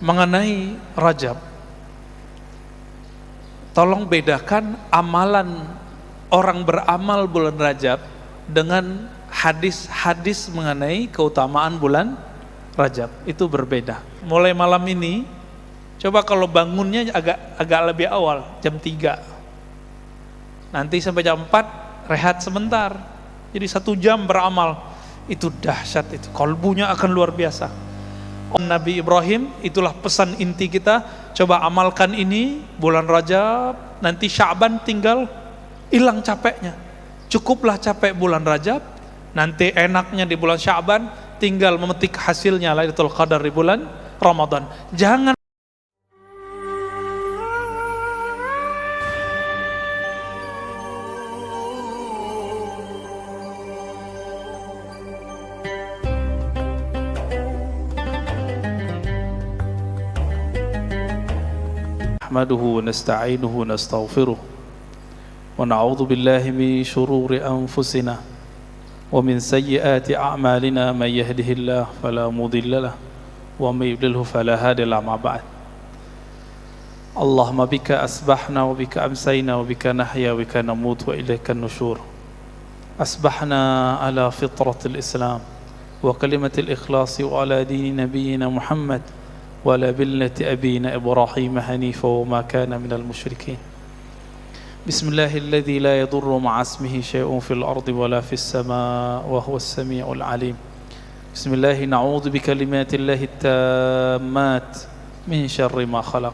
mengenai Rajab, tolong bedakan amalan orang beramal bulan Rajab dengan hadis-hadis mengenai keutamaan bulan Rajab. Itu berbeda. Mulai malam ini, coba kalau bangunnya agak lebih awal, jam 3. Nanti sampai jam 4 rehat sebentar. Jadi 1 jam beramal. Itu dahsyat itu. Kolbunya akan luar biasa. Nabi Ibrahim, itulah pesan inti kita. Coba amalkan ini bulan Rajab, nanti Sya'ban tinggal hilang capeknya. Cukuplah capek bulan Rajab, nanti enaknya di bulan Sya'ban tinggal memetik hasilnya Lailatul Qadar di bulan Ramadan. Jangan nahmaduhu wa nasta'inuhu wa nastaghfiruh wa na'udzu billahi min shururi anfusina wa min sayyiati a'malina may yahdihillahu fala mudilla lahu wa may yudlilhu fala hadiya lahu. Ma ba'd. Allahumma bika asbahna wa bika amsayna wa bika nahya wa bika namut wa ilaika an-nushur. Asbahna ala fitratil Islam wa kalimatil ikhlas wa ala dini nabiyyina Muhammad ولا بلة أبينا إبراهيم حنيفا وما كان من المشركين. بسم الله الذي لا يضر مع اسمه شيء في الأرض ولا في السماء وهو السميع العليم. بسم الله نعوذ بكلمات الله التامات من شر ما خلق.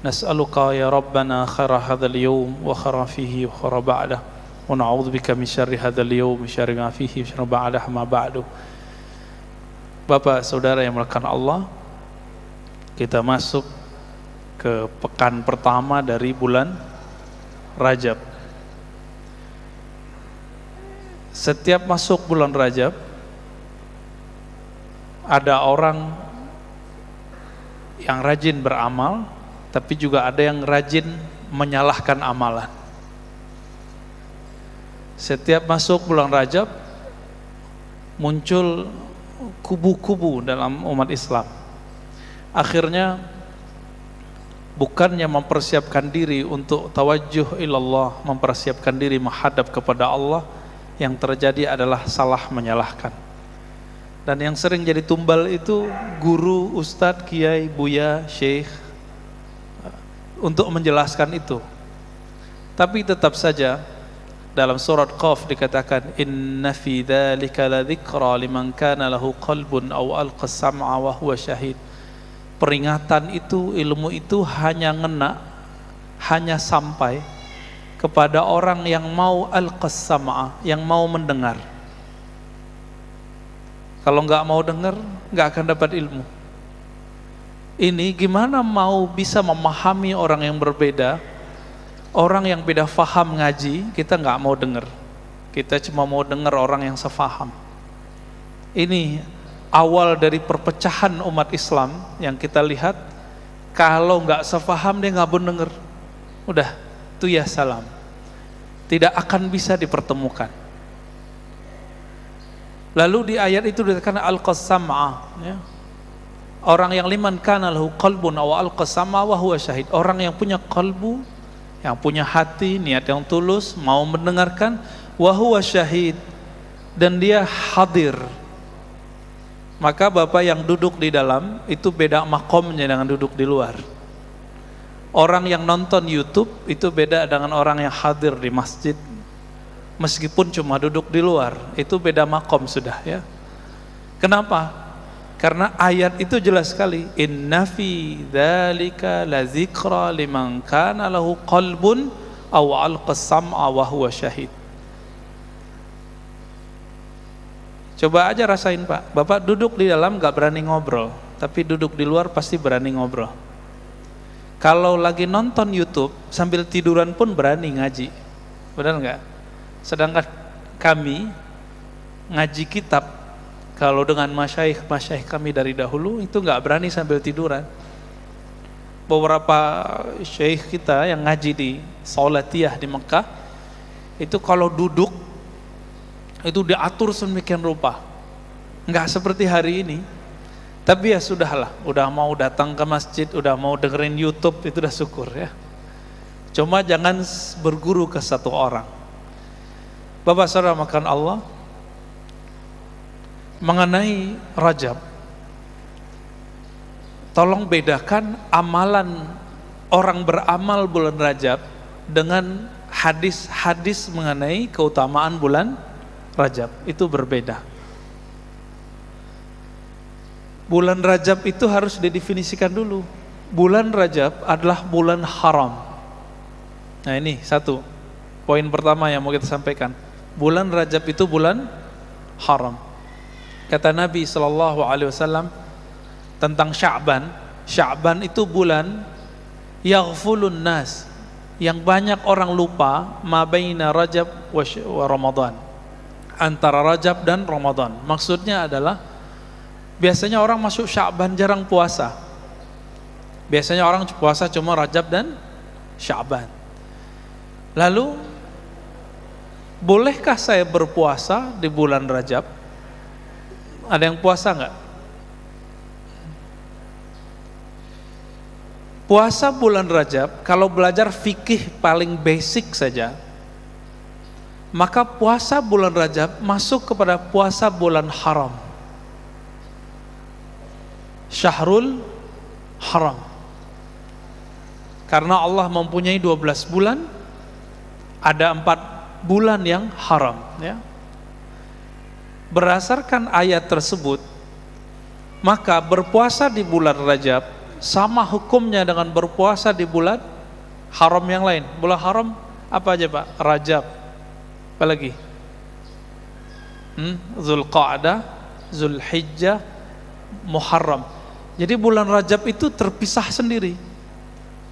نسألك يا ربنا خير هذا اليوم وخير فيه وخير بعده ونعوذ بك من شر هذا اليوم وشر ما فيه وشر بعده ما بعده. Bapak saudara yang dimuliakan Allah, kita masuk ke pekan pertama dari bulan Rajab. Setiap masuk bulan Rajab, ada orang yang rajin beramal, tapi juga ada yang rajin menyalahkan amalan. Setiap masuk bulan Rajab, muncul kubu-kubu dalam umat Islam. Akhirnya bukannya mempersiapkan diri untuk tawajjuh ilallah, mempersiapkan diri menghadap kepada Allah, yang terjadi adalah salah menyalahkan. Dan yang sering jadi tumbal itu guru, ustadz, kiai, buya, syekh untuk menjelaskan itu. Tapi tetap saja dalam surat Qaf dikatakan inna fi dzalika ladzikra liman kana lahu qalbun aw alqa sam'a wa huwa syahid. Peringatan itu, ilmu itu hanya ngena, hanya sampai kepada orang yang mau al-qassam'a, yang mau mendengar. Kalau nggak mau dengar, nggak akan dapat ilmu. Ini gimana mau bisa memahami orang yang berbeda, orang yang beda faham ngaji, kita nggak mau dengar. Kita cuma mau dengar orang yang sefaham. Ini awal dari perpecahan umat Islam yang kita lihat. Kalau nggak sefaham dia nggak mau dengar, udah itu ya salam, tidak akan bisa dipertemukan. Lalu di ayat itu dikatakan al-qassam'a, ya. Orang yang liman kana lahu qalbun aw al-qassam'a wa huwa syahid, orang yang punya qalbu, yang punya hati, niat yang tulus, mau mendengarkan, wa huwa syahid, dan dia hadir. Maka bapak yang duduk di dalam itu beda makomnya dengan duduk di luar. Orang yang nonton YouTube itu beda dengan orang yang hadir di masjid. Meskipun cuma duduk di luar, itu beda makom sudah, ya. Kenapa? Karena ayat itu jelas sekali. Inna fi dzalika lazikra liman kana lahu qalbun aw alqa sam'a wa huwa syahid. Coba aja rasain Pak, Bapak duduk di dalam gak berani ngobrol, tapi duduk di luar pasti berani ngobrol. Kalau lagi nonton YouTube sambil tiduran pun berani ngaji, benar nggak? Sedangkan kami ngaji kitab, kalau dengan masyaikh kami dari dahulu itu nggak berani sambil tiduran. Beberapa syekh kita yang ngaji di Saulatiyah di Mekah, itu kalau duduk itu diatur sedemikian rupa, nggak seperti hari ini. Tapi ya sudahlah, udah mau datang ke masjid, udah mau dengerin YouTube, itu udah syukur ya. Cuma jangan berguru ke satu orang. Bapak saudara makan Allah, mengenai Rajab, tolong bedakan amalan orang beramal bulan Rajab dengan hadis-hadis mengenai keutamaan bulan Rajab. Itu berbeda. Bulan Rajab itu harus didefinisikan dulu. Bulan Rajab adalah bulan haram. Nah ini satu poin pertama yang mau kita sampaikan. Bulan Rajab itu bulan haram. Kata Nabi SAW tentang Sya'ban, Sya'ban itu bulan yaghfulun nas, yang banyak orang lupa, ma baina Rajab wa Ramadan, antara Rajab dan Ramadan. Maksudnya adalah biasanya orang masuk Sya'ban jarang puasa. Biasanya orang puasa cuma Rajab dan Sya'ban. Lalu bolehkah saya berpuasa di bulan Rajab? Ada yang puasa enggak? Puasa bulan Rajab, kalau belajar fikih paling basic saja, maka puasa bulan Rajab masuk kepada puasa bulan haram. Syahrul haram. Karena Allah mempunyai 12 bulan, ada 4 bulan yang haram ya. Berdasarkan ayat tersebut, maka berpuasa di bulan Rajab sama hukumnya dengan berpuasa di bulan haram yang lain. Bulan haram apa aja Pak? Rajab, apa lagi? Zulqa'dah, Zulhijjah, Muharram. Jadi bulan Rajab itu terpisah sendiri.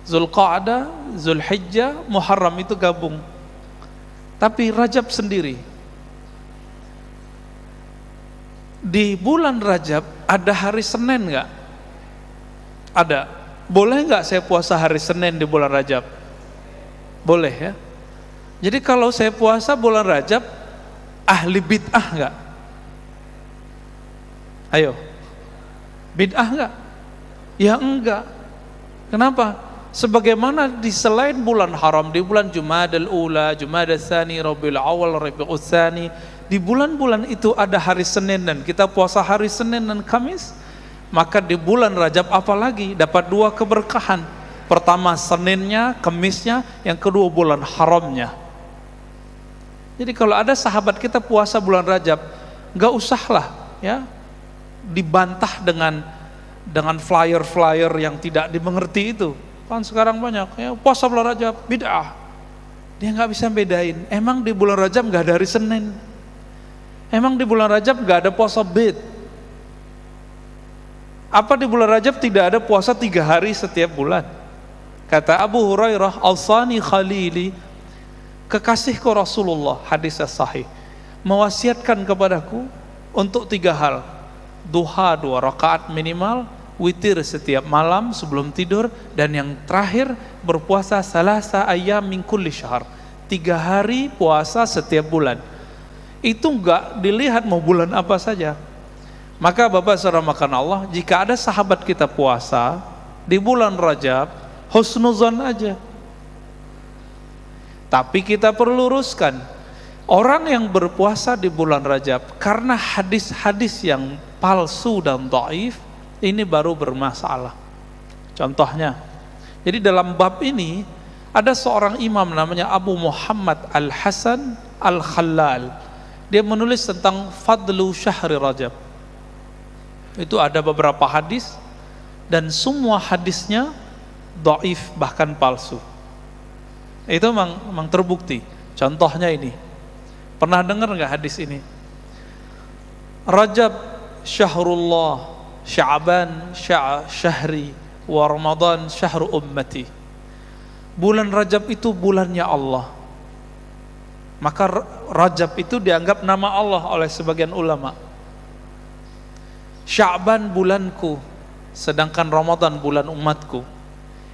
Zulqa'dah, Zulhijjah, Muharram itu gabung. Tapi Rajab sendiri. Di bulan Rajab ada hari Senin enggak? Ada. Boleh enggak saya puasa hari Senin di bulan Rajab? Boleh ya. Jadi kalau saya puasa bulan Rajab, ahli bid'ah enggak? Ayo. Bid'ah enggak? Ya enggak. Kenapa? Sebagaimana di selain bulan haram, di bulan Jumadal Ula, Jumadal Tsani, Rabiul Awal, Rabiul Tsani, di bulan-bulan itu ada hari Senin dan kita puasa hari Senin dan Kamis, maka di bulan Rajab apalagi dapat 2 keberkahan. Pertama Seninnya, Kamisnya, yang kedua bulan haramnya. Jadi kalau ada sahabat kita puasa bulan Rajab, enggak usahlah ya dibantah dengan flyer-flyer yang tidak dimengerti itu. Kan sekarang banyak ya puasa bulan Rajab bid'ah. Dia nggak bisa bedain. Emang di bulan Rajab nggak ada hari Senin? Emang di bulan Rajab nggak ada puasa bid? Apa di bulan Rajab tidak ada puasa 3 hari setiap bulan? Kata Abu Hurairah, Al-Sani Khalili, kekasihku Rasulullah, hadis sahih, mewasiatkan kepadaku untuk 3 hal. Duha 2 rakaat minimal, witir setiap malam sebelum tidur, dan yang terakhir berpuasa salasa ayyam min kulli syahr, 3 hari puasa setiap bulan. Itu enggak dilihat mau bulan apa saja. Maka Bapak saudara makan Allah, jika ada sahabat kita puasa di bulan Rajab, husnuzan aja. Tapi kita perlu luruskan, orang yang berpuasa di bulan Rajab karena hadis-hadis yang palsu dan dhaif, ini baru bermasalah. Contohnya, jadi dalam bab ini ada seorang imam namanya Abu Muhammad Al-Hasan Al-Khallal. Dia menulis tentang fadlu syahri Rajab. Itu ada beberapa hadis dan semua hadisnya dhaif, bahkan palsu. Itu memang terbukti. Contohnya ini, pernah dengar nggak hadis ini? Rajab syahrullah, Sya'ban syahri, wa Ramadan syahru ummati. Bulan Rajab itu bulannya Allah. Maka Rajab itu dianggap nama Allah oleh sebagian ulama. Sya'ban bulanku, sedangkan Ramadan bulan umatku.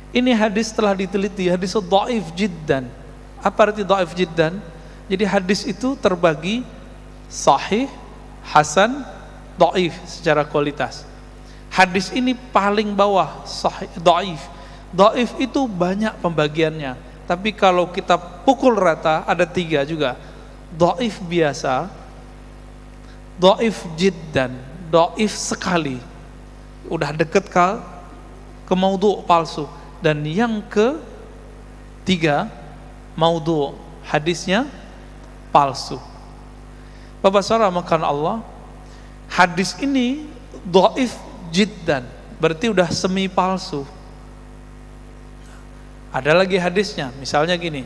Ini hadis telah diteliti, hadis dhaif jiddan. Apa arti dhaif jiddan? Jadi hadis itu terbagi sahih, hasan, dhaif secara kualitas. Hadis ini paling bawah, sahih, dhaif. Dhaif itu banyak pembagiannya, tapi kalau kita pukul rata ada 3 juga. Dhaif biasa, dhaif jiddan, dhaif sekali, udah deket ke maudhu' palsu. Dan yang ketiga, maudhu', hadisnya palsu. Bapak saudara makan Allah, hadis ini dhaif jiddan, berarti udah semi palsu. Ada lagi hadisnya, misalnya gini,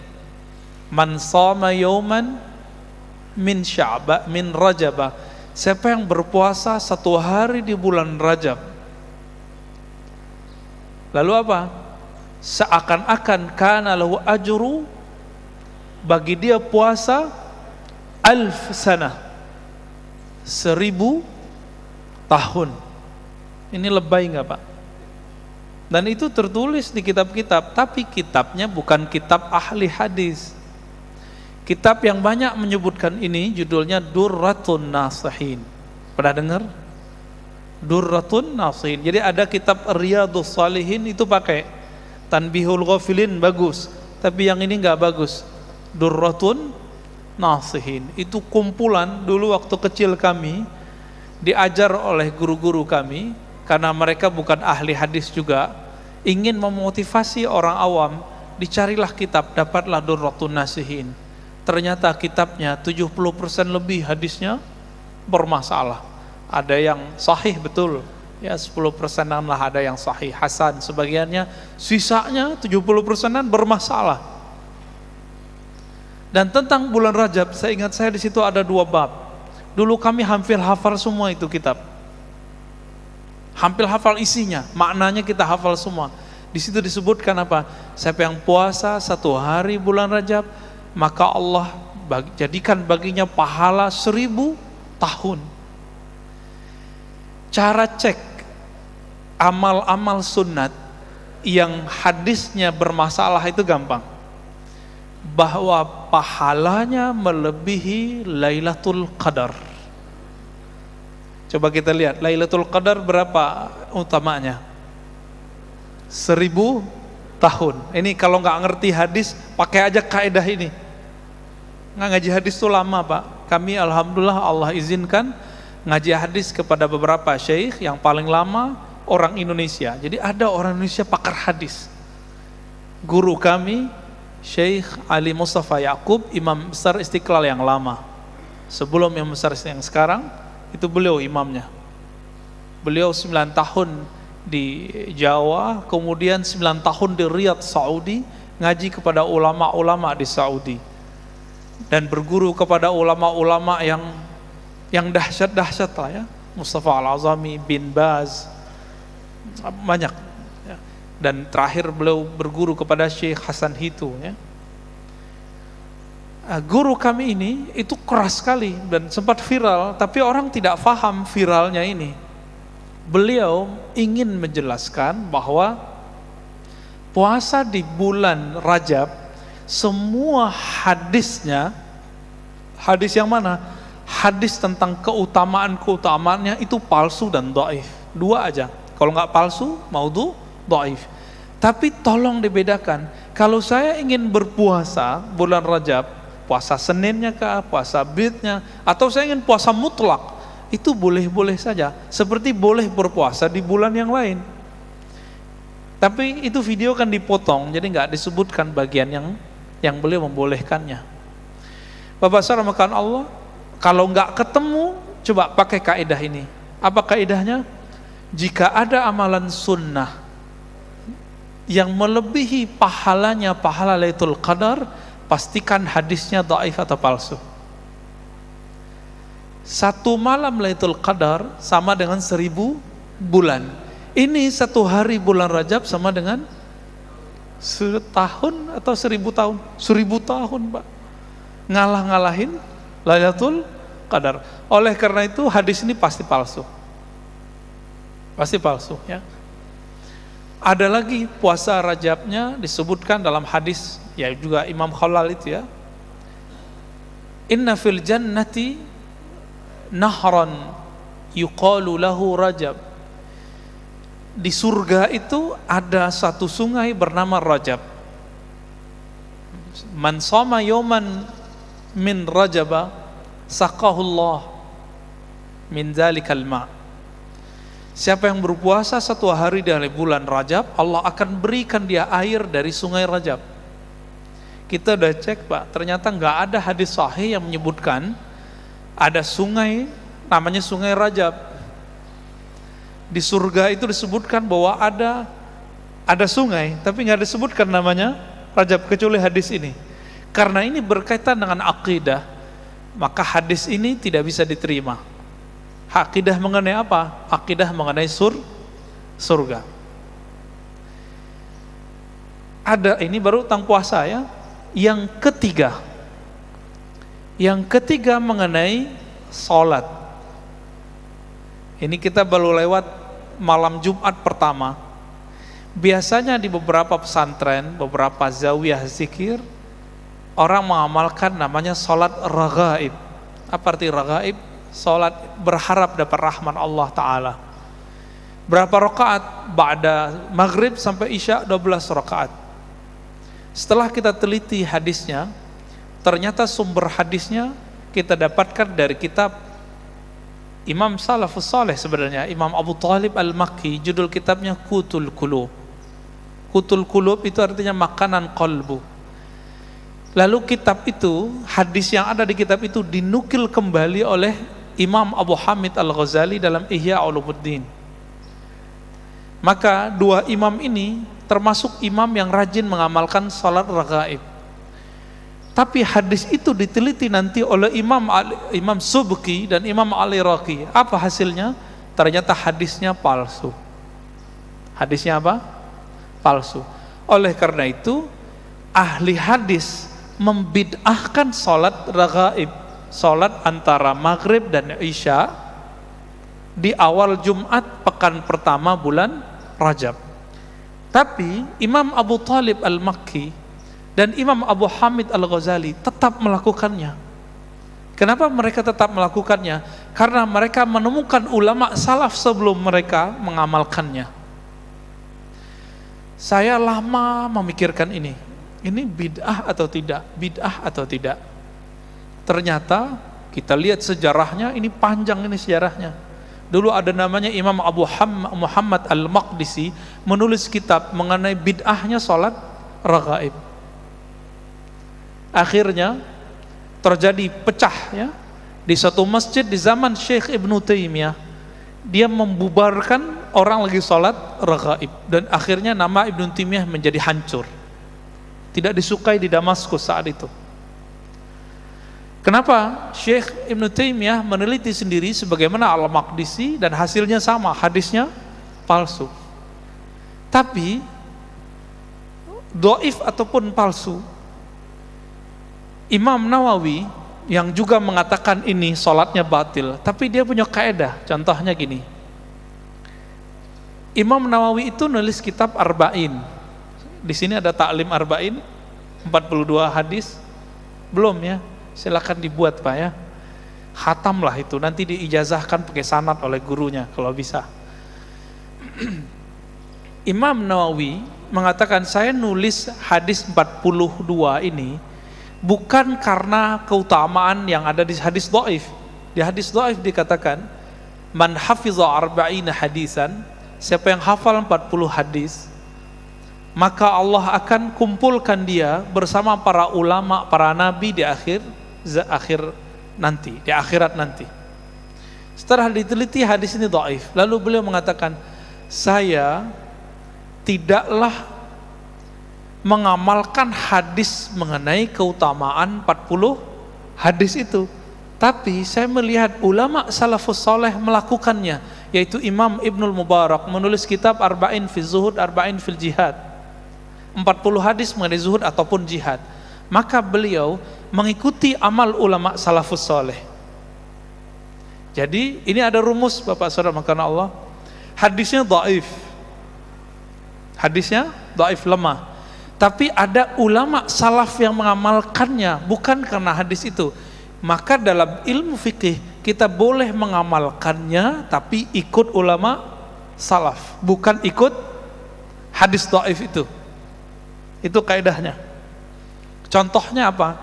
man shoma yauman min sya'ba min rajabah, siapa yang berpuasa 1 hari di bulan Rajab, lalu apa? Seakan-akan kana lahu ajru, bagi dia puasa 1000 sanah, 1000 tahun. Ini lebay enggak, Pak? Dan itu tertulis di kitab-kitab, tapi kitabnya bukan kitab ahli hadis. Kitab yang banyak menyebutkan ini judulnya Durratun Nasihin. Pernah dengar? Durratun Nasihin. Jadi ada kitab Riyadhus Shalihin itu pakai Tanbihul Ghafilin, bagus, tapi yang ini enggak bagus. Durratun Nasihin itu kumpulan dulu waktu kecil kami diajar oleh guru-guru kami, karena mereka bukan ahli hadis juga, ingin memotivasi orang awam, dicarilah kitab, dapatlah Durratun Nasihin. Ternyata kitabnya 70% lebih hadisnya bermasalah. Ada yang sahih betul, ya 10%-an lah ada yang sahih, hasan sebagiannya, sisanya 70%-an bermasalah. Dan tentang bulan Rajab, saya ingat di situ ada 2 bab. Dulu kami hampir hafal semua itu kitab. Hampir hafal isinya, maknanya kita hafal semua. Di situ disebutkan apa? Siapa yang puasa 1 hari bulan Rajab, maka Allah jadikan baginya pahala 1000 tahun. Cara cek amal-amal sunat yang hadisnya bermasalah itu gampang. Bahwa pahalanya melebihi Lailatul Qadar. Coba kita lihat Lailatul Qadar berapa utamanya? 1000 tahun. Ini kalau nggak ngerti hadis, pakai aja kaidah ini. Nggak ngaji hadis itu lama, Pak. Kami alhamdulillah Allah izinkan ngaji hadis kepada beberapa syekh, yang paling lama orang Indonesia. Jadi ada orang Indonesia pakar hadis. Guru kami Syekh Ali Mustafa Yaqub, imam besar Istiqlal yang lama. Sebelum imam besar yang sekarang, itu beliau imamnya. Beliau 9 tahun di Jawa, kemudian 9 tahun di Riyadh, Saudi, ngaji kepada ulama-ulama di Saudi. Dan berguru kepada ulama-ulama yang dahsyat-dahsyat lah ya. Mustafa Al-Azami, bin Baz, banyak. Dan terakhir beliau berguru kepada Syekh Hasan Hitu ya. Guru kami ini itu keras sekali dan sempat viral, tapi orang tidak paham viralnya ini. Beliau ingin menjelaskan bahwa puasa di bulan Rajab, semua hadisnya, hadis yang mana? Hadis tentang keutamaan-keutamaannya itu palsu dan dhaif. 2 aja. Kalau nggak palsu, maudhu, dhaif. Tapi tolong dibedakan. Kalau saya ingin berpuasa bulan Rajab, puasa Seninnya kah, puasa Bidnya, atau saya ingin puasa mutlak, itu boleh-boleh saja. Seperti boleh berpuasa di bulan yang lain. Tapi itu video kan dipotong, jadi nggak disebutkan bagian yang beliau membolehkannya. Bapak saudara makan Allah, kalau nggak ketemu, coba pakai kaidah ini. Apa kaidahnya? Jika ada amalan sunnah yang melebihi pahalanya pahala Lailatul Qadar, pastikan hadisnya dhaif atau palsu. 1 malam Lailatul Qadar sama dengan 1000 bulan. Ini 1 hari bulan Rajab sama dengan 1 tahun atau 1000 tahun? 1000 tahun, Pak. Ngalah-ngalahin Lailatul Qadar. Oleh karena itu hadis ini pasti palsu. Pasti palsu ya. Ada lagi puasa Rajabnya disebutkan dalam hadis ya juga Imam Khalal itu ya. Inna fil jannati nahran yuqalu lahu Rajab. di surga itu ada satu sungai bernama Rajab. Man shoma yawman min Rajaba saqahullah min dzalikal ma'. Siapa yang berpuasa satu hari dari bulan Rajab, Allah akan berikan dia air dari sungai Rajab. Kita udah cek Pak, ternyata nggak ada hadis sahih yang menyebutkan ada sungai namanya sungai Rajab. Di surga itu disebutkan bahwa ada sungai, tapi nggak disebutkan namanya Rajab kecuali hadis ini. Karena ini berkaitan dengan akidah, maka hadis ini tidak bisa diterima. Akidah mengenai apa? Akidah mengenai surga. Ada, ini baru tentang puasa ya. Yang ketiga mengenai sholat. Ini kita baru lewat malam Jumat pertama. Biasanya di beberapa pesantren, beberapa zawiyah zikir, orang mengamalkan namanya sholat raghaib. Apa arti raghaib? Sholat berharap dapat rahman Allah Ta'ala. Berapa rakaat? Ba'da maghrib sampai isya 12 rakaat. Setelah kita teliti hadisnya, ternyata sumber hadisnya kita dapatkan dari kitab Imam Salafus Saleh sebenarnya, Imam Abu Talib Al-Makki, judul kitabnya Qutul Qulub. Qutul Qulub itu artinya makanan qalbu. Lalu kitab itu, hadis yang ada di kitab itu dinukil kembali oleh Imam Abu Hamid Al-Ghazali dalam Ihya Ulumuddin. Maka dua imam ini termasuk imam yang rajin mengamalkan salat raghaib. Tapi hadis itu diteliti nanti oleh Imam Subki dan Imam Al-Iraqi. Apa hasilnya? Ternyata hadisnya palsu. Hadisnya apa? Palsu. Oleh karena itu, ahli hadis membid'ahkan salat raghaib, salat antara maghrib dan isya di awal Jumat pekan pertama bulan Rajab. Tapi Imam Abu Talib Al-Makki dan Imam Abu Hamid Al-Ghazali tetap melakukannya. Kenapa mereka tetap melakukannya? Karena mereka menemukan ulama salaf sebelum mereka mengamalkannya. Saya lama memikirkan ini bid'ah atau tidak? Bid'ah atau tidak? Ternyata kita lihat sejarahnya, ini panjang ini sejarahnya. Dulu ada namanya Imam Abu Muhammad Al-Maqdisi menulis kitab mengenai bid'ahnya salat raghaib. Akhirnya terjadi pecah ya di satu masjid di zaman Syekh Ibnu Taimiyah. Dia membubarkan orang lagi salat raghaib dan akhirnya nama Ibnu Taimiyah menjadi hancur. Tidak disukai di Damaskus saat itu. Kenapa? Syekh Ibnu Taimiyah meneliti sendiri sebagaimana Al-Maqdisi dan hasilnya sama, hadisnya palsu. Tapi dhaif ataupun palsu, Imam Nawawi yang juga mengatakan ini salatnya batil, tapi dia punya kaidah. Contohnya gini. Imam Nawawi itu nulis kitab Arba'in. Di sini ada Ta'lim Arba'in 42 hadis. Belum ya? Silakan dibuat Pak ya. Khatamlah itu, nanti diijazahkan pakai sanad oleh gurunya kalau bisa. Imam Nawawi mengatakan saya nulis hadis 42 ini bukan karena keutamaan yang ada di hadis dhaif. Di hadis dhaif dikatakan man hafiza arba'ina hadisan, siapa yang hafal 40 hadis maka Allah akan kumpulkan dia bersama para ulama, para nabi di akhirat nanti. Setelah diteliti hadis ini dhaif, lalu beliau mengatakan saya tidaklah mengamalkan hadis mengenai keutamaan 40 hadis itu, tapi saya melihat ulama salafus saleh melakukannya, yaitu Imam Ibnul Mubarak menulis kitab Arba'in fil Zuhud, Arba'in fil Jihad, 40 hadis mengenai zuhud ataupun jihad. Maka beliau mengikuti amal ulama salafus saleh. Jadi ini ada rumus Bapak Saudara makanan Allah. Hadisnya dhaif. Hadisnya dhaif, lemah. Tapi ada ulama salaf yang mengamalkannya bukan karena hadis itu. Maka dalam ilmu fikih kita boleh mengamalkannya tapi ikut ulama salaf, bukan ikut hadis dhaif itu. Itu kaidahnya. Contohnya apa?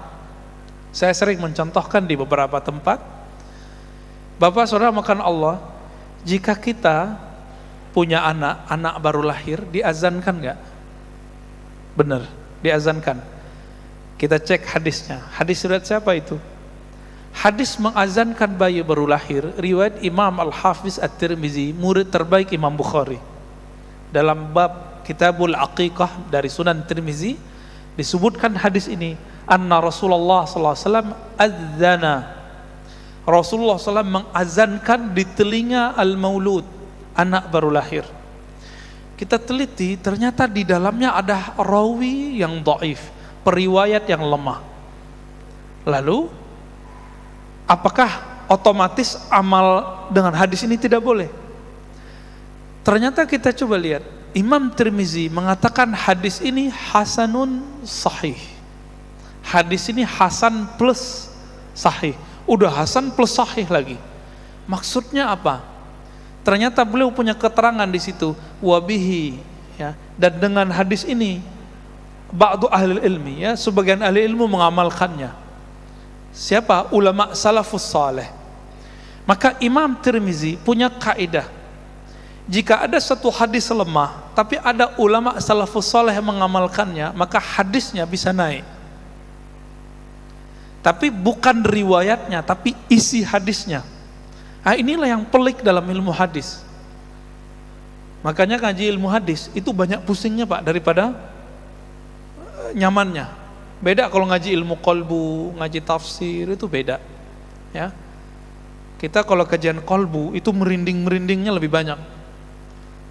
Saya sering mencontohkan di beberapa tempat. Bapak saudara makan Allah, jika kita punya anak baru lahir, diazankan enggak? Benar, diazankan. Kita cek hadisnya. Hadis riwayat siapa itu? Hadis mengazankan bayi baru lahir, riwayat Imam Al-Hafiz At-Tirmizi, murid terbaik Imam Bukhari. Dalam bab Kitabul Aqiqah dari Sunan Tirmizi disebutkan hadis ini, anna Rasulullah sallallahu alaihi wasallam adzana. Rasulullah SAW mengazankan di telinga al-maulud, anak baru lahir. Kita teliti, ternyata di dalamnya ada rawi yang dhaif, periwayat yang lemah. Lalu apakah otomatis amal dengan hadis ini tidak boleh? Ternyata kita coba lihat, Imam Tirmizi mengatakan hadis ini hasanun sahih. Hadis ini hasan plus sahih. Udah hasan plus sahih lagi. Maksudnya apa? Ternyata beliau punya keterangan di situ, wabihi, ya. Dan dengan hadis ini ba'du ahli ilmi, ya, sebagian ahli ilmu mengamalkannya. Siapa? Ulama salafus saleh. Maka Imam Tirmizi punya kaidah, jika ada satu hadis lemah tapi ada ulama salafus saleh yang mengamalkannya, maka hadisnya bisa naik. Tapi bukan riwayatnya, tapi isi hadisnya. Nah, inilah yang pelik dalam ilmu hadis. Makanya ngaji ilmu hadis itu banyak pusingnya Pak daripada nyamannya. Beda kalau ngaji ilmu qalbu, ngaji tafsir itu beda. Ya. Kita kalau kajian qalbu itu merinding-merindingnya lebih banyak.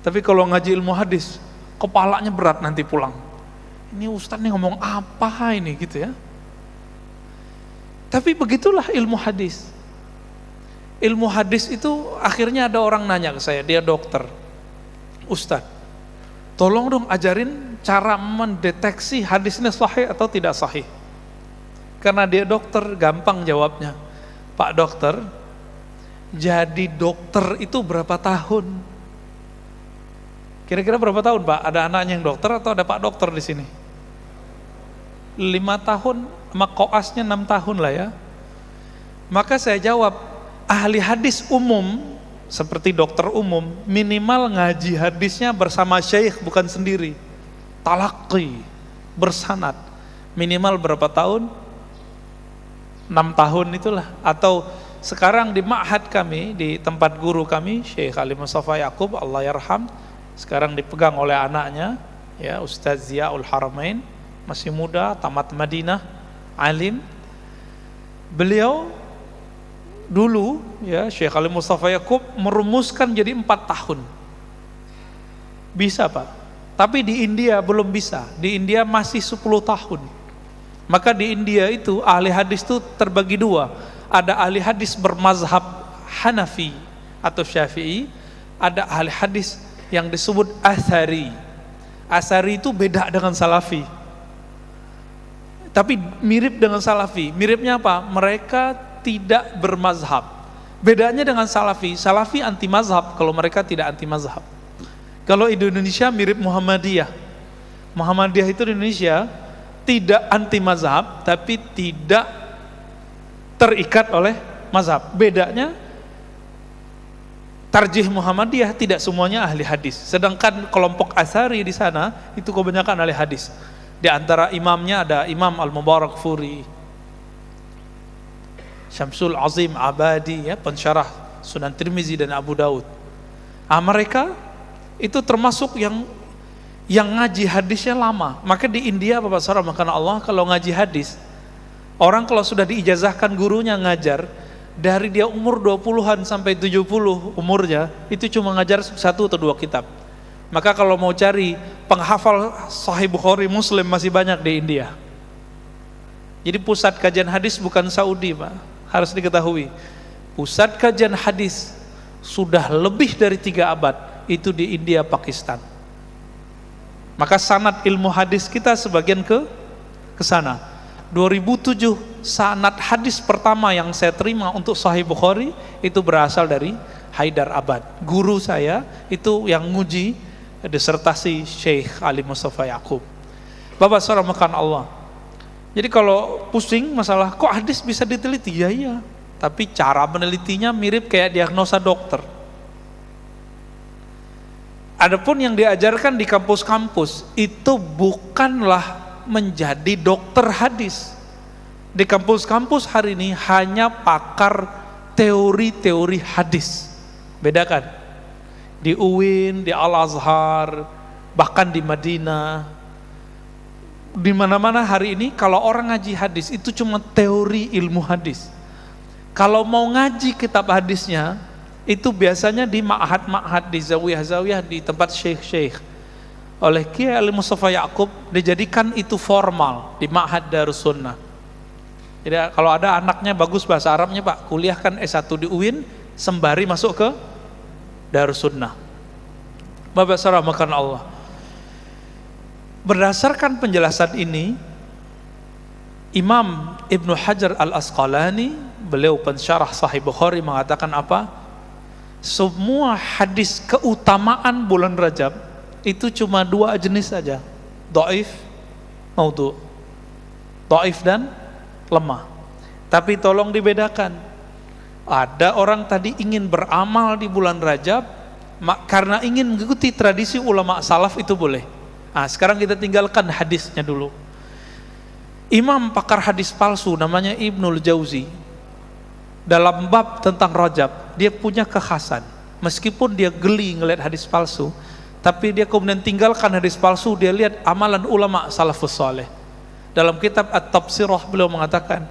Tapi kalau ngaji ilmu hadis, kepalanya berat nanti pulang. Ini ustaz nih ngomong apa ini gitu ya. Tapi begitulah ilmu hadis. Ilmu hadis itu akhirnya ada orang nanya ke saya, dia dokter. Ustaz, tolong dong ajarin cara mendeteksi hadis ini sahih atau tidak sahih. Karena dia dokter, gampang jawabnya. Pak dokter, jadi dokter itu berapa tahun? Kira-kira berapa tahun Pak? Ada anaknya yang dokter atau ada Pak dokter di sini? 5 tahun, sama koasnya 6 tahun lah ya. Maka saya jawab, ahli hadis umum seperti dokter umum minimal ngaji hadisnya bersama syekh, bukan sendiri. Talaqi, bersanad. Minimal berapa tahun? 6 tahun itulah. Atau sekarang di ma'had kami, di tempat guru kami Syekh Ali Mustafa Yaqub, Allah yarham, sekarang dipegang oleh anaknya, ya, Ustaz Ziaul Haramain, masih muda, tamat Madinah, alim. Beliau dulu, ya, Syekh Ali Mustafa Yaqub merumuskan jadi 4 tahun. Bisa Pak. Tapi di India belum bisa. Di India masih 10 tahun. Maka di India itu ahli hadis itu terbagi 2. Ada ahli hadis bermazhab Hanafi atau Syafi'i, ada ahli hadis yang disebut Athari. Athari itu beda dengan Salafi. Tapi mirip dengan Salafi. Miripnya apa? Mereka tidak bermazhab. Bedanya dengan Salafi, Salafi anti mazhab, kalau mereka tidak anti mazhab. Kalau di Indonesia mirip Muhammadiyah. Muhammadiyah itu di Indonesia tidak anti mazhab, tapi tidak terikat oleh mazhab. Bedanya, tarjih Muhammadiyah tidak semuanya ahli hadis. Sedangkan kelompok Atsari di sana itu kebanyakan ahli hadis. Di antara imamnya ada Imam Al-Mubarakfuri, Syamsul Azim Abadi, ya, pensyarah Sunan Tirmizi dan Abu Daud. Mereka itu termasuk yang ngaji hadisnya lama. Maka di India Bapak Saudara makana Allah, kalau ngaji hadis, orang kalau sudah diijazahkan gurunya ngajar, dari dia umur 20-an sampai 70 umurnya, itu cuma ngajar 1 atau 2 kitab. Maka kalau mau cari penghafal Sahih Bukhari Muslim masih banyak di India. Jadi pusat kajian hadis bukan Saudi Pak, harus diketahui. Pusat kajian hadis sudah lebih dari 3 abad itu di India, Pakistan. Maka sanad ilmu hadis kita sebagian ke sana. 2007 sanad hadis pertama yang saya terima untuk Sahih Bukhari itu berasal dari Haidar Abad. Guru saya itu yang nguji disertasi Syekh Ali Mustafa Yaqub. Bapak saudara makan Allah. Jadi kalau pusing masalah kok hadis bisa diteliti, ya iya. Tapi cara menelitinya mirip kayak diagnosa dokter. Adapun yang diajarkan di kampus-kampus itu bukanlah menjadi dokter hadis. Di kampus-kampus hari ini hanya pakar teori-teori hadis. Bedakan. Di UIN, di Al-Azhar, bahkan di Madinah, di mana-mana hari ini kalau orang ngaji hadis itu cuma teori ilmu hadis. Kalau mau ngaji kitab hadisnya itu biasanya di ma'had-ma'had, di zawiyah-zawiyah, di tempat syekh-syekh. Oleh Kiai Ali Mustafa Yaqub dijadikan itu formal di Ma'had Darus Sunnah. Jadi kalau ada anaknya bagus bahasa Arabnya Pak, kuliahkan S1 di UIN sembari masuk ke Darus Sunnah. Bapak saudara makan Allah. Berdasarkan penjelasan ini, Imam Ibnu Hajar Al-Asqalani, beliau pensyarah Sahih Bukhari, mengatakan apa? Semua hadis keutamaan bulan Rajab itu cuma 2 jenis saja, dhaif, maudhu. Dhaif dan lemah. Tapi tolong dibedakan. Ada orang tadi ingin beramal di bulan Rajab karena ingin mengikuti tradisi ulama salaf, itu boleh. Nah, sekarang kita tinggalkan hadisnya dulu. Imam pakar hadis palsu namanya Ibnul Jauzi, dalam bab tentang Rajab dia punya kekhasan. Meskipun dia geli ngelihat hadis palsu, tapi dia kemudian tinggalkan hadis palsu, dia lihat amalan ulama salafus saleh. Dalam kitab At-Tabsirah beliau mengatakan,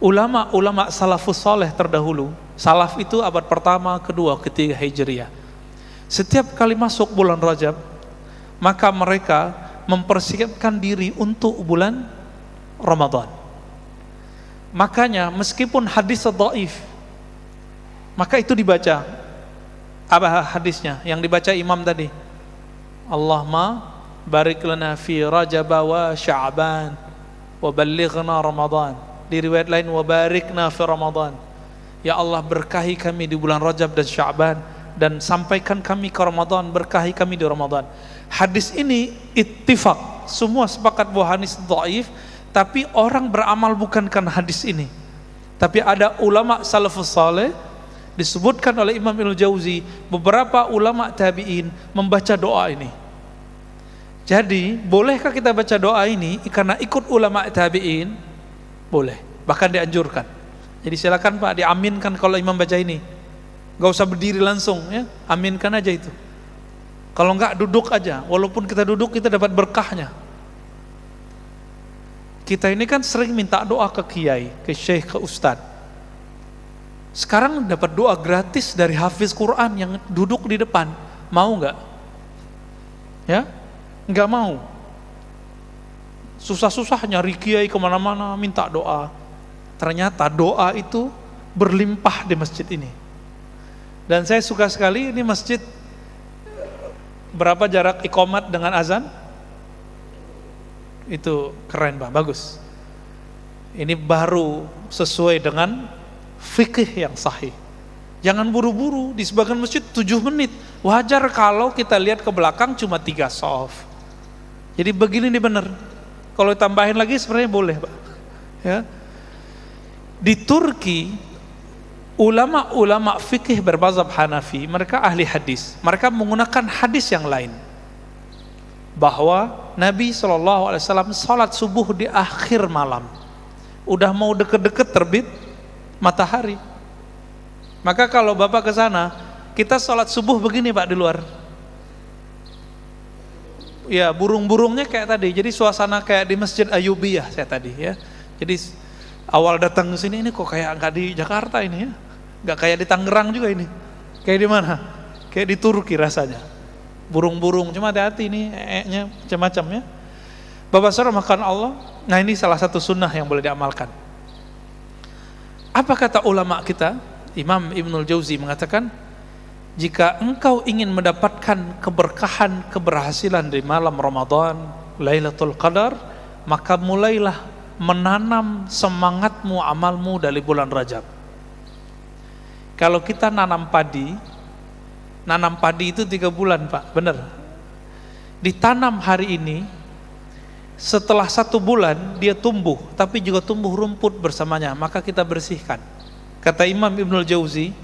ulama-ulama salafus saleh terdahulu, salaf itu abad pertama, kedua, ketiga Hijriah, setiap kali masuk bulan Rajab maka mereka mempersiapkan diri untuk bulan Ramadan. Makanya meskipun hadis dhaif, maka itu dibaca. Apa hadisnya yang dibaca imam tadi? Allahumma barik lana fi Rajab wa Sya'ban wa ballighna Ramadan. Di riwayat lain wa barikna fi Ramadan. Ya Allah, berkahi kami di bulan Rajab dan Sya'ban, dan sampaikan kami ke Ramadan, berkahi kami di Ramadan. Hadis ini ittifaq, semua sepakat bahwa hadis dhaif, tapi orang beramal bukan karena hadis ini. Tapi ada ulama salafus saleh, disebutkan oleh Imam Ibnul Jauzi, beberapa ulama tabi'in membaca doa ini. Jadi bolehkah kita baca doa ini karena ikut ulama tabi'in? Boleh, bahkan dianjurkan. Jadi silakan Pak, diaminkan kalau imam baca ini. Gak usah berdiri langsung ya, aminkan aja itu. Kalau enggak duduk aja, walaupun kita duduk kita dapat berkahnya. Kita ini kan sering minta doa ke kiai, ke syekh, ke ustadz. Sekarang dapat doa gratis dari hafiz Quran yang duduk di depan. Mau enggak? Ya? Enggak mau. Susah-susah nyari kiai kemana-mana minta doa. Ternyata doa itu berlimpah di masjid ini. Dan saya suka sekali, ini masjid berapa jarak iqamat dengan azan? Itu keren Pak, bagus. Ini baru sesuai dengan fikih yang sahih. Jangan buru-buru, di sebagian masjid 7 menit. Wajar kalau kita lihat ke belakang cuma 3 shaf. Jadi begini nih benar. Kalau tambahin lagi sebenarnya boleh Pak. Ya. Di Turki, ulama-ulama fikih bermazhab Hanafi, mereka ahli hadis, mereka menggunakan hadis yang lain, bahwa Nabi SAW salat subuh di akhir malam, udah mau deket-deket terbit matahari. Maka kalau Bapak ke sana, kita salat subuh begini Pak di luar. Ya, burung-burungnya kayak tadi. Jadi suasana kayak di Masjid Ayyubiyah saya tadi ya. Jadi awal datang ke sini, ini kok kayak enggak di Jakarta ini ya. Enggak kayak di Tangerang juga ini. Kayak di mana? Kayak di Turki rasanya. Burung-burung, cuma hati-hati ini nya macam-macam ya. Bapak saudara makan Allah. Nah, ini salah satu sunnah yang boleh diamalkan. Apa kata ulama kita? Imam Ibnul Jauzi mengatakan, jika engkau ingin mendapatkan keberkahan, keberhasilan di malam Ramadan, Lailatul Qadar, maka mulailah menanam semangatmu, amalmu dari bulan Rajab. Kalau kita nanam padi, Nanam padi itu 3 bulan Pak, benar. Ditanam hari ini, setelah 1 bulan dia tumbuh, tapi juga tumbuh rumput bersamanya, maka kita bersihkan. Kata Imam Ibnul Jauzi,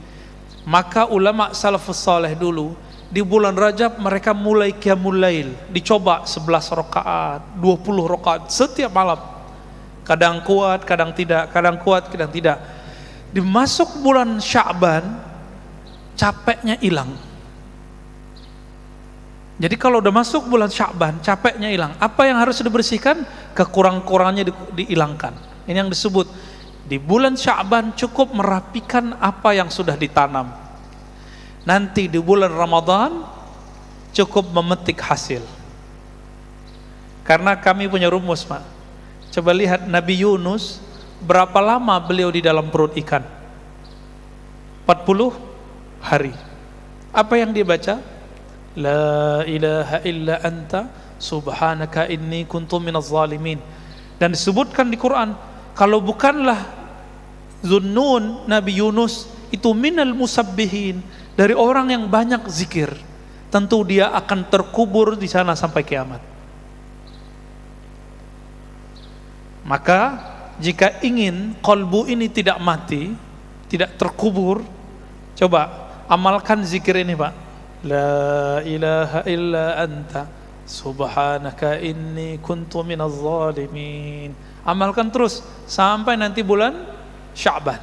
maka ulama salafus saleh dulu di bulan Rajab mereka mulai qiyamul lail, dicoba 11 rakaat, 20 rakaat setiap malam. Kadang kuat, kadang tidak, kadang kuat, kadang tidak. Dimasuk bulan Sya'ban, capeknya hilang. Jadi kalau udah masuk bulan Sya'ban, capeknya hilang. Apa yang harus dibersihkan? Kekurang-kurangannya dihilangkan. Ini yang disebut di bulan Sya'ban cukup merapikan apa yang sudah ditanam. Nanti di bulan Ramadan cukup memetik hasil. Karena kami punya rumus, Pak. Coba lihat Nabi Yunus, berapa lama beliau di dalam perut ikan? 40 hari. Apa yang dia baca? La ilaha illa anta subhanaka inni kuntu minaz zalimin. Dan disebutkan di Quran, kalau bukanlah Zunnun, Nabi Yunus itu minal musabbihin, dari orang yang banyak zikir, tentu dia akan terkubur di sana sampai kiamat. Maka jika ingin qalbu ini tidak mati, tidak terkubur, coba amalkan zikir ini, Pak. La ilaha illa anta subhanaka inni kuntu minaz zalimin. Amalkan terus sampai nanti bulan Sya'ban,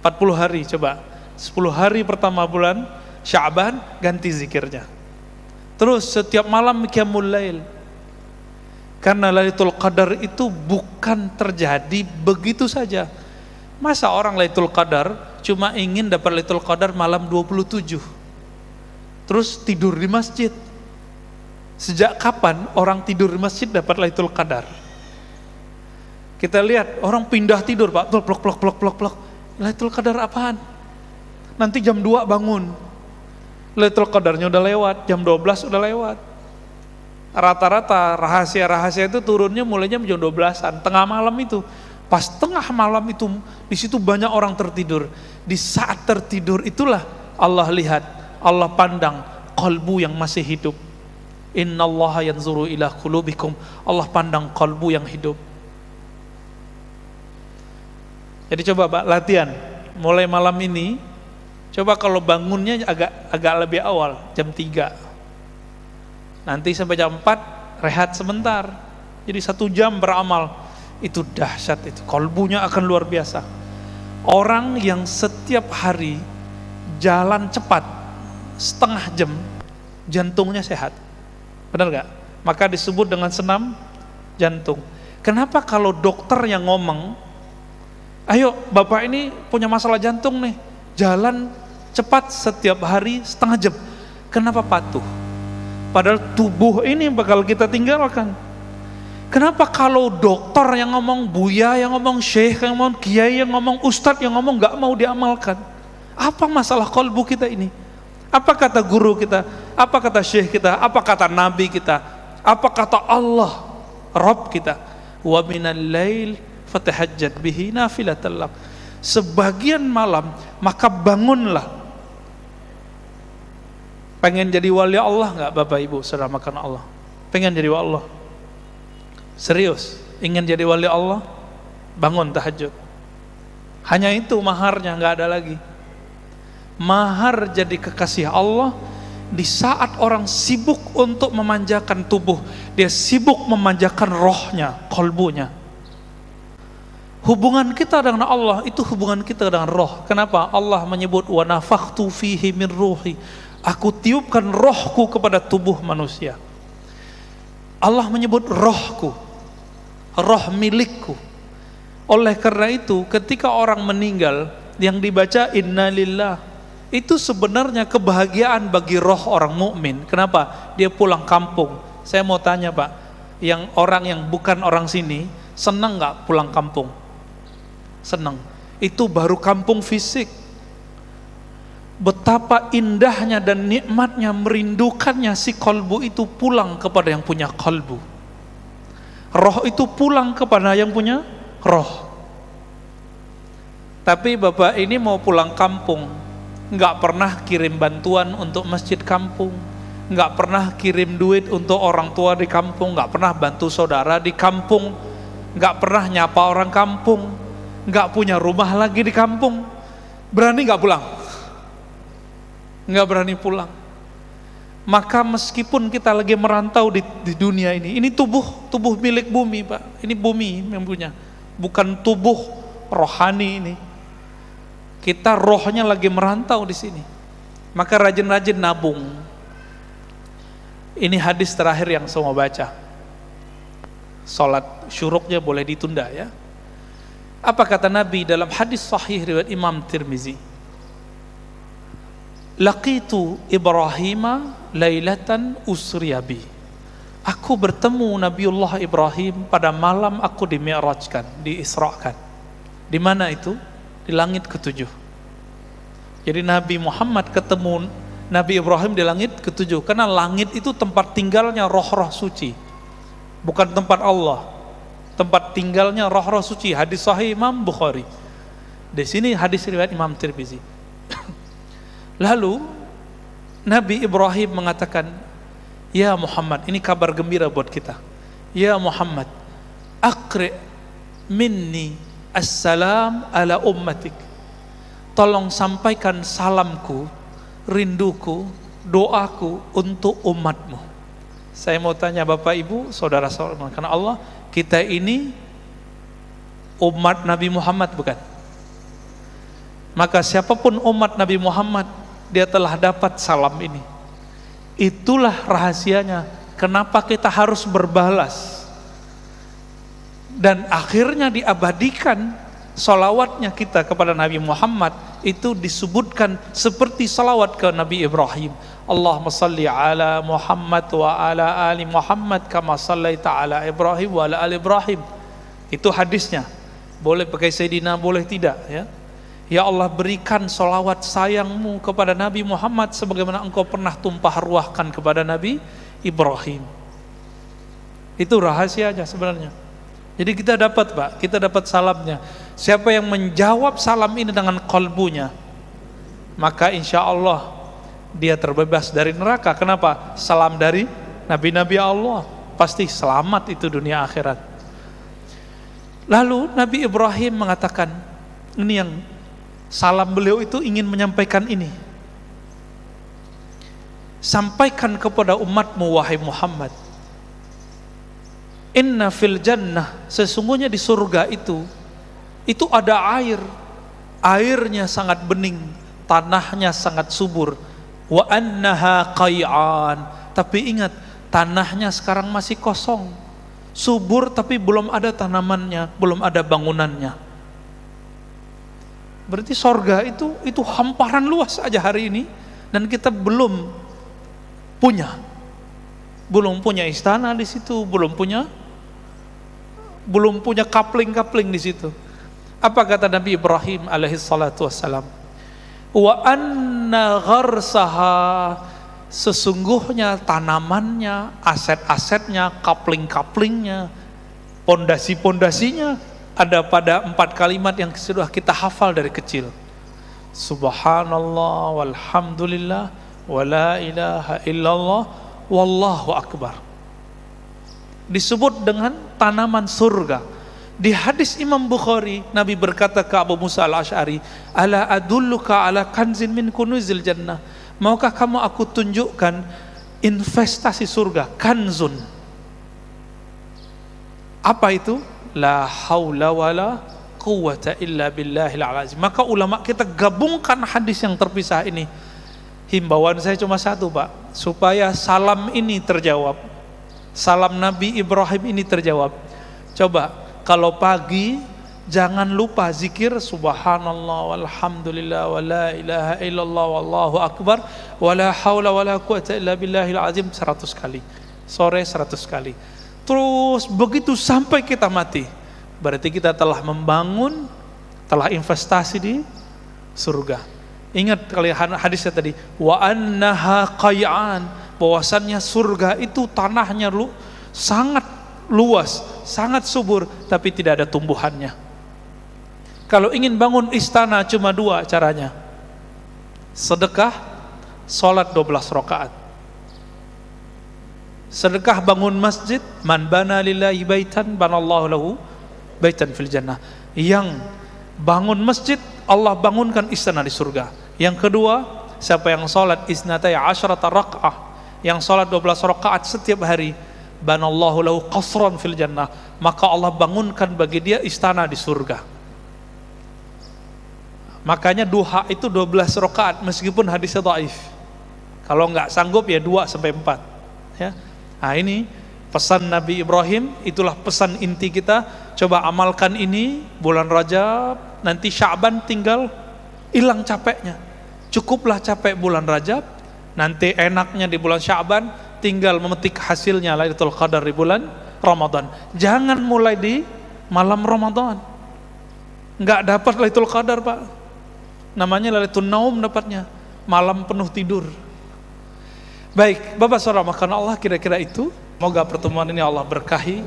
40 hari. Coba 10 hari pertama bulan Sya'ban ganti zikirnya. Terus setiap malam qiyamul lail. Karena Lailatul Qadar itu bukan terjadi begitu saja. Masa orang Lailatul Qadar cuma ingin dapat Lailatul Qadar malam 27 terus tidur di masjid? Sejak kapan orang tidur di masjid dapat Lailatul Qadar? Kita lihat orang pindah tidur, Pak, plok. Lailatul Qadar apaan? Nanti jam 2 bangun, Lailatul Qadarnya udah lewat, jam 12 udah lewat. Rata-rata rahasia-rahasia itu turunnya mulainya jam 12-an, tengah malam itu. Pas tengah malam itu, di situ banyak orang tertidur. Di saat tertidur itulah Allah lihat, Allah pandang kalbu yang masih hidup. Innallaha yanzuru ila qulubikum. Allah pandang kalbu yang hidup. Jadi coba, Pak, latihan mulai malam ini. Coba kalau bangunnya agak lebih awal, jam 3. Nanti sampai jam 4 rehat sebentar. Jadi 1 jam beramal. Itu dahsyat itu. Kalbunya akan luar biasa. Orang yang setiap hari jalan cepat setengah jam, jantungnya sehat. Benar gak? Maka disebut dengan senam jantung. Kenapa kalau dokter yang ngomong, ayo bapak ini punya masalah jantung nih, jalan cepat setiap hari setengah jam, kenapa patuh? Padahal tubuh ini bakal kita tinggalkan. Kenapa kalau dokter yang ngomong, buya yang ngomong, syekh yang ngomong, kiai yang ngomong, ustadz yang ngomong gak mau diamalkan? Apa masalah kalbu kita ini? Apa kata guru kita? Apa kata syekh kita? Apa kata nabi kita? Apa kata Allah Rabb kita? Wa minal lail fatahajjat bihi nafilatan lak. Sebagian malam maka bangunlah. Pengen jadi wali Allah enggak, Bapak Ibu saudara makan Allah? Pengen jadi wali Allah? Serius ingin jadi wali Allah? Bangun tahajud. Hanya itu maharnya, enggak ada lagi. Mahar jadi kekasih Allah di saat orang sibuk untuk memanjakan tubuh, dia sibuk memanjakan rohnya, kalbunya. Hubungan kita dengan Allah itu hubungan kita dengan roh. Kenapa? Allah menyebut wa nafakhtu fihi min ruhi. Aku tiupkan rohku kepada tubuh manusia. Allah menyebut rohku, roh milikku. Oleh karena itu ketika orang meninggal yang dibaca innalillah, itu sebenarnya kebahagiaan bagi roh orang mukmin. Kenapa? Dia pulang kampung. Saya mau tanya, Pak, yang orang yang bukan orang sini senang nggak pulang kampung? Senang. Itu baru kampung fisik. Betapa indahnya dan nikmatnya, merindukannya si kalbu itu pulang kepada yang punya kalbu. Roh itu pulang kepada yang punya roh. Tapi Bapak ini mau pulang kampung, nggak pernah kirim bantuan untuk masjid kampung, nggak pernah kirim duit untuk orang tua di kampung, nggak pernah bantu saudara di kampung, nggak pernah nyapa orang kampung, nggak punya rumah lagi di kampung. Berani nggak pulang? Nggak berani pulang. Maka meskipun kita lagi merantau di dunia ini tubuh milik bumi, Pak. Ini bumi yang punya, bukan tubuh rohani ini. Kita rohnya lagi merantau di sini. Maka rajin-rajin nabung. Ini hadis terakhir yang saya mau baca. Salat syuruknya boleh ditunda ya. Apa kata Nabi dalam hadis sahih riwayat Imam Tirmizi? Laqitu Ibrahima lailatan usriyabi. Aku bertemu Nabiullah Ibrahim pada malam aku dimi'rajkan, diisrakan. Di mana itu? Di langit ketujuh. Jadi Nabi Muhammad ketemu Nabi Ibrahim di langit ketujuh, karena langit itu tempat tinggalnya roh-roh suci, bukan tempat Allah, tempat tinggalnya roh-roh suci. Hadis sahih Imam Bukhari. Di sini hadis riwayat Imam Tirmizi. Lalu Nabi Ibrahim mengatakan, ya Muhammad, ini kabar gembira buat kita. Ya Muhammad, aqri minni assalam ala ummatik. Tolong sampaikan salamku, rinduku, doaku untuk umatmu. Saya mau tanya Bapak Ibu, saudara-saudara, karena Allah, kita ini umat Nabi Muhammad bukan? Maka siapapun umat Nabi Muhammad, dia telah dapat salam ini. Itulah rahasianya kenapa kita harus berbalas. Dan akhirnya diabadikan salawatnya kita kepada Nabi Muhammad, itu disebutkan seperti salawat ke Nabi Ibrahim. Allahumma salli ala Muhammad wa ala ali Muhammad kama sallaita ala Ibrahim wa ala ali Ibrahim. Itu hadisnya. Boleh pakai Sayyidina, boleh tidak ya. Ya Allah, berikan salawat sayangmu kepada Nabi Muhammad sebagaimana engkau pernah tumpah ruahkan kepada Nabi Ibrahim. Itu rahasianya sebenarnya. Jadi kita dapat Pak, kita dapat salamnya. Siapa yang menjawab salam ini dengan kalbunya, maka insya Allah dia terbebas dari neraka. Kenapa? Salam dari Nabi-Nabi Allah, pasti selamat itu dunia akhirat. Lalu Nabi Ibrahim mengatakan, ini yang salam beliau itu ingin menyampaikan ini. Sampaikan kepada umatmu wahai Muhammad, inna fil jannah, sesungguhnya di surga itu ada air. Airnya sangat bening, tanahnya sangat subur. Wa annaha qai'an, tapi ingat, tanahnya sekarang masih kosong. Subur tapi belum ada tanamannya, belum ada bangunannya. Berarti sorga itu hamparan luas aja hari ini, dan kita belum punya istana di situ, belum punya kapling-kapling di situ. Apa kata Nabi Ibrahim alaihi salatu wassalam? Wa anna gharsaha, sesungguhnya tanamannya, aset-asetnya, kapling-kaplingnya, pondasi-pondasinya ada pada 4 kalimat yang sudah kita hafal dari kecil. Subhanallah walhamdulillah wala ilaha illallah wallahu akbar. Disebut dengan tanaman surga. Di hadis Imam Bukhari, Nabi berkata ke Abu Musa al-Ash'ari, ala adulluka ala kanzin min kunuzil jannah, maukah kamu aku tunjukkan investasi surga, kanzun. Apa itu? La haula wala quwwata illa billahil azim. Maka ulama kita gabungkan hadis yang terpisah ini. Himbauan saya cuma satu Pak, supaya salam ini terjawab, salam Nabi Ibrahim ini terjawab. Coba kalau pagi jangan lupa zikir subhanallah walhamdulillah wala ilaha illallah wallahu akbar wala haula wala quwwata illa billahil azim 100 kali. Sore 100 kali. Terus begitu sampai kita mati. Berarti kita telah membangun, telah investasi di surga. Ingat kali hadisnya tadi, wa annaha qai'an, bahwasannya surga itu tanahnya sangat luas, sangat subur, tapi tidak ada tumbuhannya. Kalau ingin bangun istana cuma 2 caranya. Sedekah, sholat 12 rakaat. Sedekah bangun masjid, man bana lillahi baitan banallahu lahu baitan fil jannah. Yang bangun masjid, Allah bangunkan istana di surga. Yang kedua, siapa yang sholat isnatai asyrata rak'ah, yang sholat 12 rakaat setiap hari, banallahu lahu qasran fil jannah, maka Allah bangunkan bagi dia istana di surga. Makanya duha itu 12 rakaat meskipun hadisnya dhaif. Kalau nggak sanggup ya 2 sampai 4 ya. Nah ini pesan Nabi Ibrahim, itulah pesan inti kita. Coba amalkan ini bulan Rajab, nanti Sya'ban tinggal hilang capeknya. Cukuplah capek bulan Rajab, nanti enaknya di bulan Sya'ban tinggal memetik hasilnya Lailatul Qadar di bulan Ramadan. Jangan mulai di malam Ramadan. Enggak dapat Lailatul Qadar, Pak. Namanya Lailatul Naum dapatnya, malam penuh tidur. Baik, Bapak Saudara makan Allah, kira-kira itu. Semoga pertemuan ini Allah berkahi,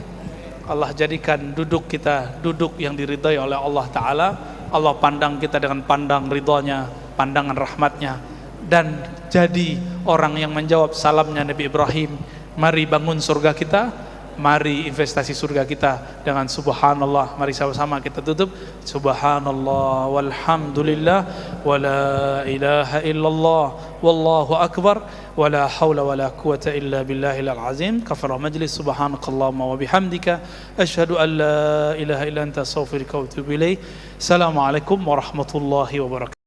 Allah jadikan duduk kita duduk yang diridhai oleh Allah Ta'ala. Allah pandang kita dengan pandang ridhonya, pandangan rahmatnya, dan jadi orang yang menjawab salamnya Nabi Ibrahim. Mari bangun surga kita, mari investasi surga kita dengan subhanallah. Mari sama-sama kita tutup. Subhanallah walhamdulillah wala ilaha illallah wallahu akbar wala hawla wala quwata illa billahil azim. Kafara majlis. Subhanakallahumma wa bihamdika asyhadu an la ilaha illa anta astaghfiruka wa atubu ilaik. Assalamualaikum warahmatullahi wabarakatuh.